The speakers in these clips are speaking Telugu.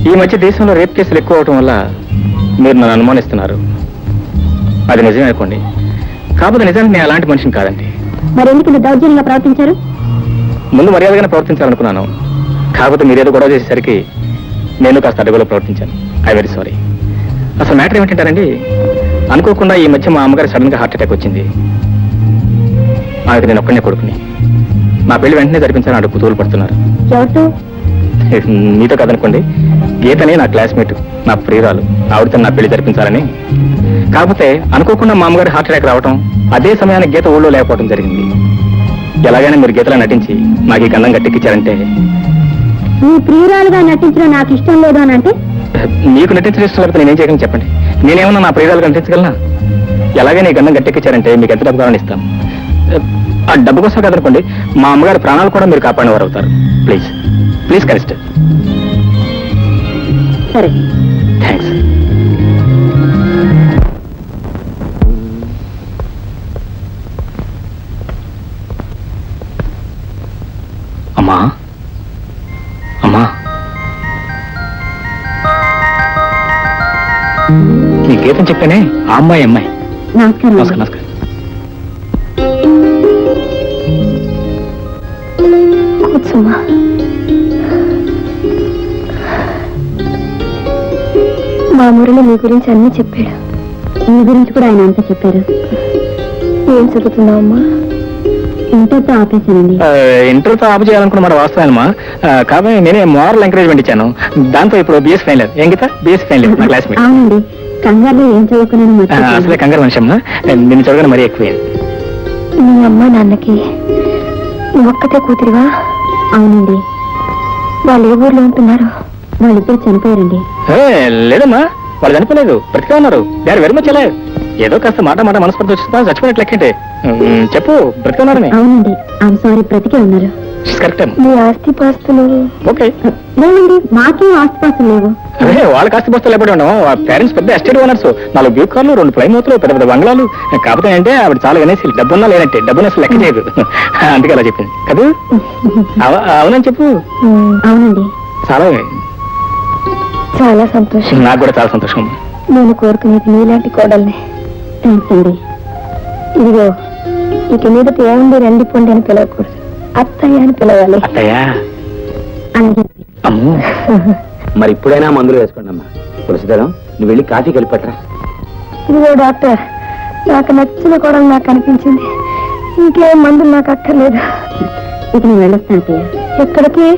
ఈ మధ్య దేశంలో రేప్ కేసులు ఎక్కువ అవటం వల్ల మీరు నన్ను అనుమానిస్తున్నారు. అది నిజమే అనుకోండి, కాకపోతే నిజానికి నేను అలాంటి మనిషిని కాదండి. మరి ఎందుకు ఇంత దౌర్జన్యంగా ప్రవర్తించారు? ముందు మర్యాదగానే ప్రవర్తించాలనుకున్నాను, కాకపోతే మీరేదో గొడవ చేసేసరికి నేను కాస్త అడుగులో ప్రవర్తించాను. I very sorry. అసలు మ్యాటర్ ఏమిటంటారండి, అనుకోకుండా ఈ మధ్య మా అమ్మగారు సడన్ గా హార్ట్ అటాక్ వచ్చింది. ఆమెకు నేను ఒక్కనే కొడుకుని. నా పెళ్లి వెంటనే జరిపించాలని అడుగు కుతూలు పడుతున్నారు. ఎవరితో? మీతో కదనుకోండి, గీతని నా క్లాస్మేట్, నా ప్రియురాలు, ఆవిడతో నా పెళ్లి జరిపించాలని. కాకపోతే అనుకోకుండా మా అమ్మగారి హార్ట్ అటాక్ రావటం, అదే సమయానికి గీత ఊళ్ళో లేకపోవడం జరిగింది. ఎలాగైనా మీరు గీతలో నటించి నాకు ఈ గంధం గట్టెక్కించారంటే. నీ ప్రియురాలుగా నటించడం నాకు ఇష్టం లేదు అని అంటే? మీకు నటించడం ఇష్టం లేకపోతే నేనేం చేయగలను చెప్పండి? నేనేమన్నా నా ప్రియురాలుగా నటించగలనా? ఎలాగైనా ఈ గంధం గట్టెక్కించారంటే మీకు ఎంత డబ్బు కావాలని ఇస్తాను. ఆ డబ్బు కోసం కదనుకోండి, మా అమ్మగారి ప్రాణాలు కూడా మీరు కాపాడిన వారు అవుతారు. Please please canister. సరే, థ్యాంక్స్. అమ్మా అమ్మా, నీ గీతం చెప్పానే, ఆ అమ్మాయి. నమస్కారం. నమస్కారం. నమస్కారం. కూర్చోమ్మా. మా మురళి మీ గురించి అన్నీ చెప్పాడు. మీ గురించి కూడా ఆయన అంతా చెప్పారు. ఏం చదువుతున్నావమ్మా? ఇంటర్తో ఆపేశానండి. ఇంటర్తో ఆపు చేయాలనుకున్న మాట వాస్తవమా? కాబట్టి నేనే మోరల్ ఎంకరేజ్మెంట్ ఇచ్చాను. దాంతో ఇప్పుడు బిఎస్ ఫైనల్. ఏం గీత? బిఎస్ ఫైనల్ నా క్లాస్మేట్. అవునండి, కంగారులో ఏం చదువుకున్నాను. అసలే కంగారు మనిషి అమ్మా, నిన్ను చూడగానే మరీ ఎక్కువ. మీ అమ్మ నాన్నకి నువ్వు ఒక్కతే కూతురివా? అవునండి. వాళ్ళు ఏ ఊర్లో ఉంటున్నారు? వాళ్ళిద్దరు చనిపోయారండి. లేదమ్మా, వాళ్ళు చనిపోలేదు, బ్రతికే ఉన్నారు. They are very much alive. ఏదో కాస్త మాట మనస్పర్ధ వచ్చిందా, చచ్చిపోయినట్లు లెక్కంటే. చెప్పు, బ్రతికే ఉన్నారని. అవునండి, ఐఎమ్ సారీ, బ్రతికే ఉన్నారు. కరెక్ట్. మీ ఆస్తిపాస్తులు? ఓకే. లేదండి, మాకేం ఆస్తిపాస్తులు లేవు. అదే వాళ్ళకి ఆస్తిపాస్తులు లేకపోతే ఉండవు. పేరెంట్స్ పెద్ద ఎస్టేట్ ఓనర్స్, 4 బ్యూ కార్లు, 2 ప్లైమూతులు, పెద్ద పెద్ద బంగ్లాలు. కాకపోతే అంటే ఆవిడ చాలా అనేసి డబ్బున్నా లేదంటే డబ్బున అసలు లెక్క చేయదు. అందుకే అలా చెప్పింది కదా. అవునని చెప్పు. అవునండి. చాలా చాలా సంతోషం. నాకు కూడా చాలా సంతోషం. నేను కోరుకునేది నీలాంటి కోడల్ని. థ్యాంక్స్ అండి. ఇదిగో, ఇక మీద ఏముంది రండి పొండి అని పిలవకూడదు, అత్తయ్య అని పిలవాలి. అత్తయ్య? అలాగే. అమ్మో, మరి ఇప్పుడైనా మందులు వేసుకోండి అమ్మా. తులసిదళం, నువ్వు వెళ్ళి కాఫీ కలిపట్రా. ఇదిగో డాక్టర్, నాకు నచ్చిన కోడలు నాకు అనిపించింది. ఇంకేం మందులు నాకు అక్కర్లేదు. ఇక నేను వెళ్ళొస్తాను అత్తయ్య. ఎక్కడికి?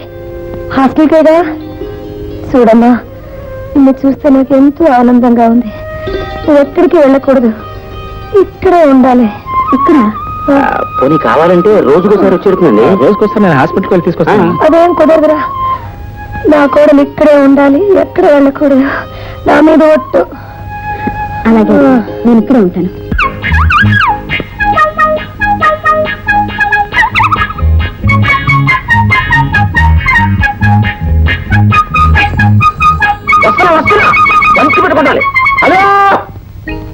హాస్టల్కేగా. చూడమ్మా, నిన్ను చూస్తే నాకు ఎంతో ఆనందంగా ఉంది. నువ్వు ఎక్కడికి వెళ్ళకూడదు, ఇక్కడే ఉండాలి. ఇక్కడ పోనీ కావాలంటే రోజుకోసారి వచ్చేడుతుందండి. రోజుకోసారి నేను హాస్పిటల్కి వెళ్ళి తీసుకొస్తాను. అదేం కుదరదురా, నా కోడలు ఇక్కడే ఉండాలి, ఎక్కడ వెళ్ళకూడదు. నా మీద ఒట్టు. అలాగే, నేను ఇక్కడే ఉంటాను. వస్తున్నా, మంచి పెట్టుకోవాలి. హలో,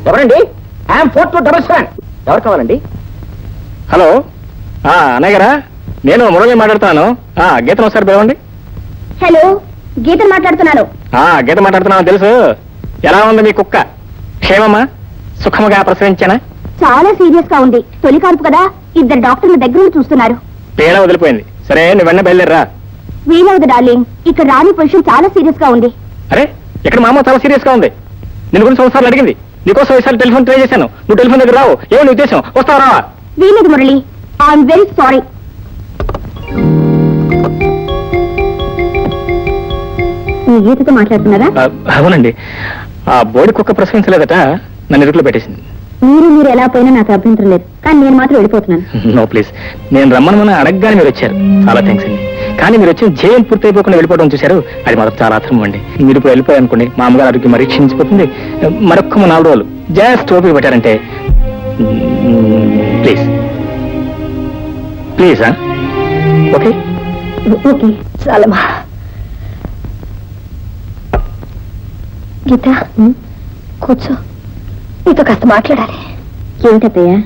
ఎవరండి? ఐఎమ్ 4277. ఎవరు కావాలండి? హలో, అన్నయ్య గారా, నేను మురళి మాట్లాడుతున్నాను. గీతను ఒకసారి పిలవండి. హలో, గీతను మాట్లాడుతున్నాను. గీత మాట్లాడుతున్నాను, తెలుసు. ఎలా ఉంది మీ కుక్క? క్షేమమ్మా? సుఖముగా ప్రసవించానా? చాలా సీరియస్ గా ఉంది. తొలి కాన్పు కదా, 2 డాక్టర్ల దగ్గర చూస్తున్నారు. పేడ వదిలిపోయింది. సరే, నువ్వు వెన్న బయలుదేరరా. వీలవదు డార్లింగ్, ఇక్కడ రాని పొజిషన్ చాలా సీరియస్ గా ఉంది. అరే, ఇక్కడ మా అమ్మ చాలా సీరియస్ గా ఉంది. నేను గురించి ఒకసారి అడిగింది. నీకోసం ఈసారి టెలిఫోన్ ట్రై చేశాను. నువ్వు టెలిఫోన్ దగ్గర రావు. ఏమో నీ ఉద్దేశం? వస్తావా రావా? వీలేదు మురళి, ఐఎమ్ వెరీ సారీ. మీ గీతతో మాట్లాడుతున్నారా? అవునండి. ఆ బోడి కుక్క ప్రసవించలేదట, నన్ను ఇరుకులో పెట్టేసింది. మీరు ఎలా పోయినా నాకు అభ్యంతరం లేదు, కానీ నేను మాత్రం వెళ్ళిపోతున్నాను. నో ప్లీజ్, నేను రమ్మని అడగగానే మీరు వచ్చారు. చాలా థ్యాంక్స్ అండి. కానీ మీరు వచ్చిన జయం పూర్తయిపోకుండా వెళ్ళిపోవడం చూశారు, అది మాత్రం చాలా అర్థం అండి. మీరు ఇప్పుడు వెళ్ళిపోయారనుకోండి, మా అమ్మగారు ఆరోగ్యం మరీ క్షీణించిపోతుంది. మరొక్క 4 రోజులు జస్ట్ ఓపిక పెట్టారంటే. Please please. ఓకే ఓకే, చాలమ్మా. గీత, కూర్చో, నీతో కాస్త మాట్లాడాలి. ఏమిటత్తయ్యా?